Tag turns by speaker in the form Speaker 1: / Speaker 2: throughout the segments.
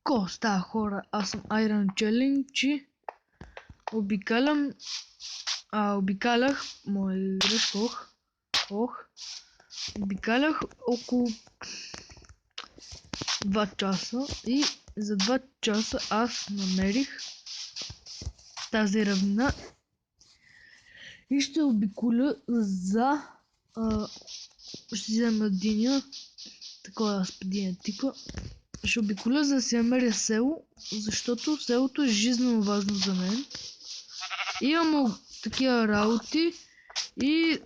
Speaker 1: Ко става, хора? Аз съм Iron Challenge. Обикалях мой ръж, обикалях около 2 часа и за 2 часа аз намерих тази равнина и ще обиколя за ще взема диня, такова разпадение типа. Ще обиколя за да си намеря село, защото селото е жизненно важно за мен. Имам такива работи и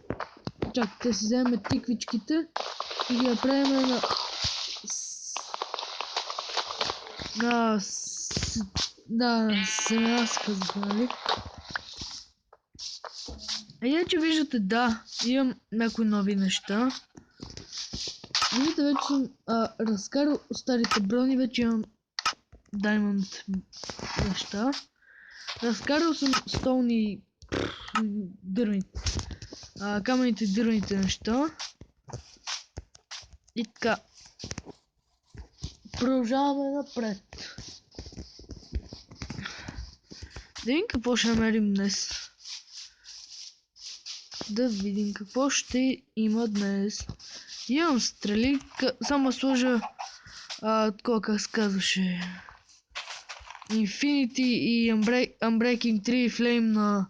Speaker 1: чакайте си вземем тиквичките и ги направим на семена си казаха, нали? Иначе виждате, да, имам някои нови неща. Виждате, вече съм разкарал старите брони, вече имам Diamond неща. Разкарал съм столни дървени, камъните и дървените неща. И така. Продължаваме напред. Да видим какво ще намерим днес. Да видим какво ще има днес. Имам стрели, само сложа такова как се казваше Infinity и Unbreaking 3 Flame на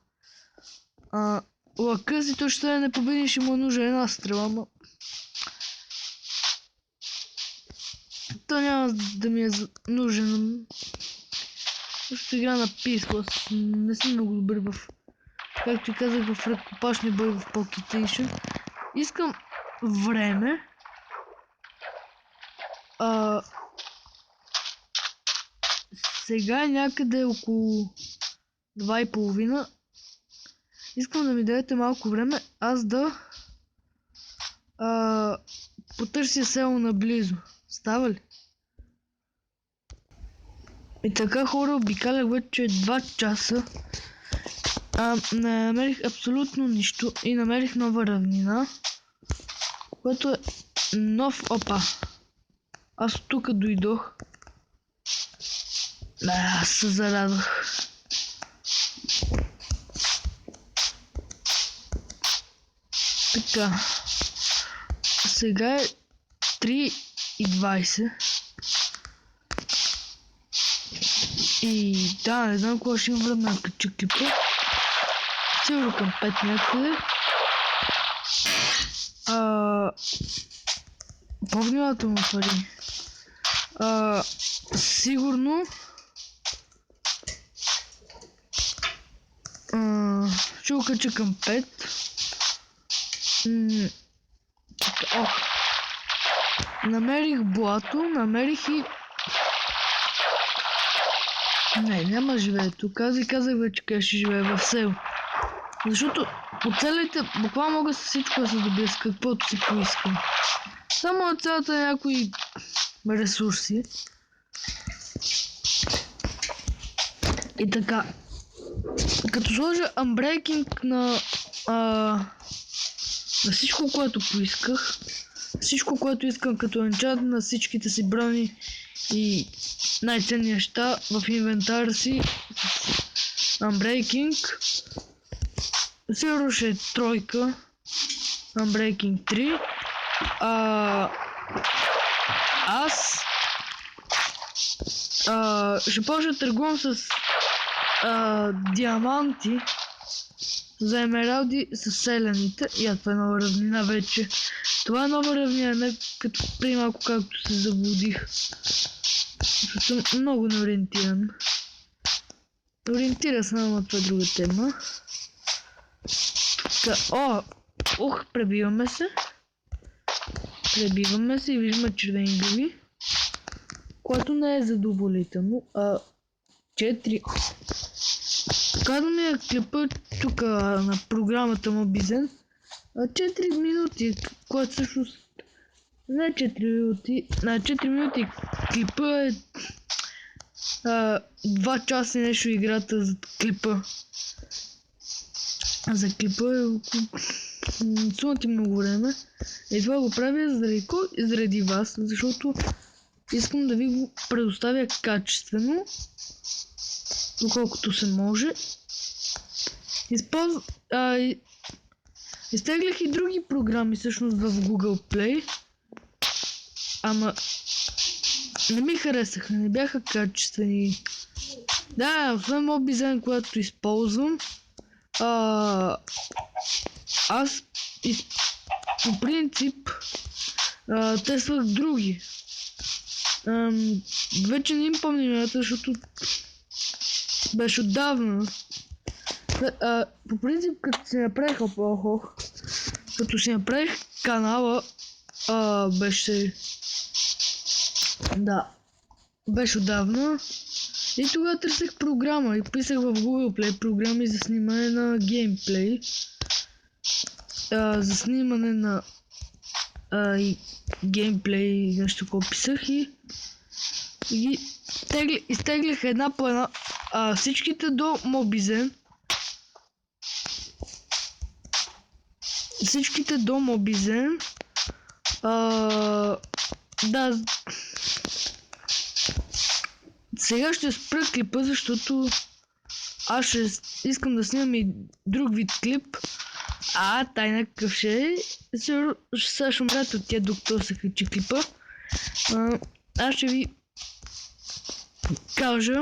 Speaker 1: лъка си, то ще не победиш, ще му е нужда една стрела, но то няма да ми е нужен. Също игра на писко, аз не съм много добър в, както казах, в ръкопашни бой в Pocket. Искам време. Сега е някъде около 2:30. Искам да ми дадете малко време, аз да потърся село наблизо. Става ли? И така, хора, обикалях вече 2 часа. Не намерих абсолютно нищо и намерих нова равнина, което е нов опа. Аз от тук дойдох. Аз се зарадвах. Така. Сега е 3:20. И да, не знам кога ще имам време да кача клипа. Сигурно към 5 някъде. По-внимателно пари. Сигурно ще го кача към 5. Намерих блато, намерих и... Не, няма живее тук. Казах вече къде ще живее, в село. Защото оцелите буквално мога с всичко да се добия, с каквото си поискам. Само оцелята е някои ресурси. И така. Като сложа Unbreaking на всичко, което поисках. Всичко, което искам като енчант на всичките си брони и най-ценни неща в инвентара си с Unbreaking. Сигурно ще е тройка. Unbreaking 3. Аз ще почна да търгувам с диаманти за емералди с селените. Това е нова равнина вече. Това е нова равнина, не като преди малко както се заблудих. Защото съм много неориентиран. Ориентира се, но това е друга тема. Пребиваме се. Пребиваме се и виждаме червени глави. Което не е задоволително. 4. Казвам ми клипа тук на програмата Mobizen. 4 минути, което всъщност не 4 минути. На 4 минути клипа е 2 часа и нещо играта за клипа. За клипа е сумати много време. И това го правя заради вас, защото искам да ви го предоставя качествено, доколкото се може. Изтеглях и други програми всъщност в Google Play, ама не ми харесаха, не бяха качествени. Да, освен Mobizen, когато използвам, аз по принцип тествах други. Вече не им помня имената, защото беше отдавна. По принцип, като си направих като си направих канала, беше отдавна. И тогава търсех програма и писах в Google Play програми за снимане на геймплей. За снимане на геймплей, нещо такова писах и изтеглях една по една всичките до Mobizen. Всичките до Mobizen. Да. Сега ще спра клипа, защото аз ще искам да снимам и друг вид клип. Тайна какъв ще е. Сега ще умрят от тя, докато се качи клипа. Аз ще ви кажа.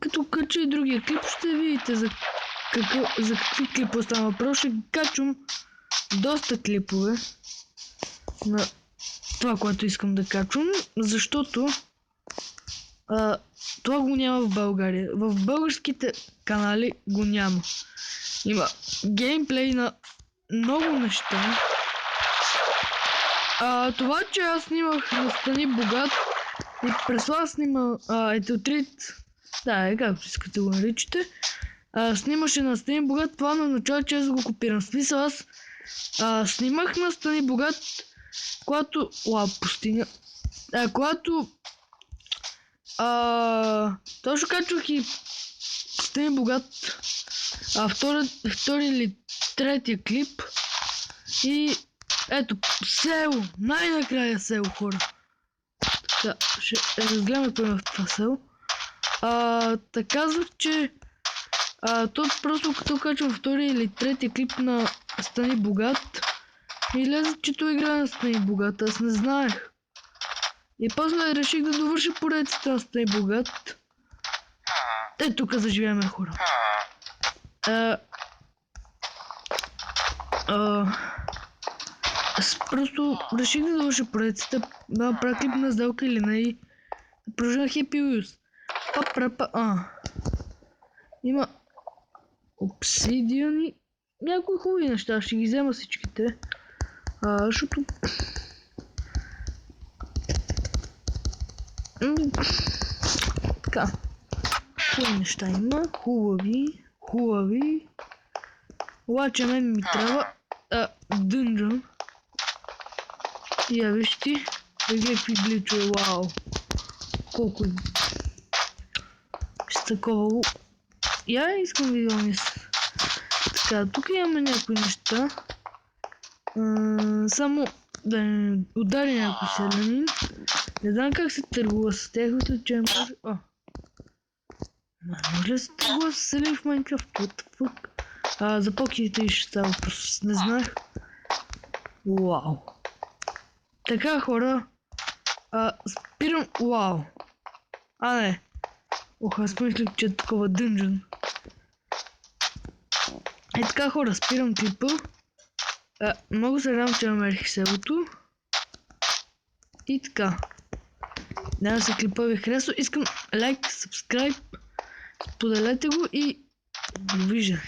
Speaker 1: Като кача и другия клип, ще видите за какви клипа става въпрос. Ще качвам доста клипове на това, което искам да качвам, защото това го няма в България. В българските канали го няма. Има геймплей на много неща. Това, че аз снимах на Стани Богат и през това снима Етелтрит, както искате го наричате, снимаше на Стани Богат, това на начало, че аз го копирам. В смисъл, аз снимах на Стани Богат, когато... пустиня. Когато... точно качвах и Стани Богат втори или третия клип. И ето, село! Най-накрая село, хора. Така, ще разгледаме кой е в това село. Казвах, че то просто като качвам втори или третия клип на Стани Богат и лезе, че той играе на Стани Богат, аз не знаех. И после реших да довърша поредицата на Стани Богат. Тук заживяваме, хора. Аз просто реших да довърша поредицата, да направя клип на сделка или не и да продължа Happy Wheels. Има обсидиани, някои хубави неща, ще ги взема всичките, защото така, хубави неща има, хубави, обаче мен ми трябва дънжън. Я виж ти, да гледай какви гличове, вау, колко ще такова. Я искам видео така, тук имаме някои неща. Само да не удари някой селянин. Не знам как се търгува с тях, мисля, че може... може ли се търгува с селянин в Майнкрафт? What the fuck? За покидите ще става въпрос, не знаех. Вау. Така, хора. Спирам... Вау. Не. Аз помислих, че е такова дънжън. Така, хора, спирам клипа. Много се радвам, че намерих селото. И така. Надявам се клипа ви харесва. Искам лайк, сабскрайб, споделете го и довиждане.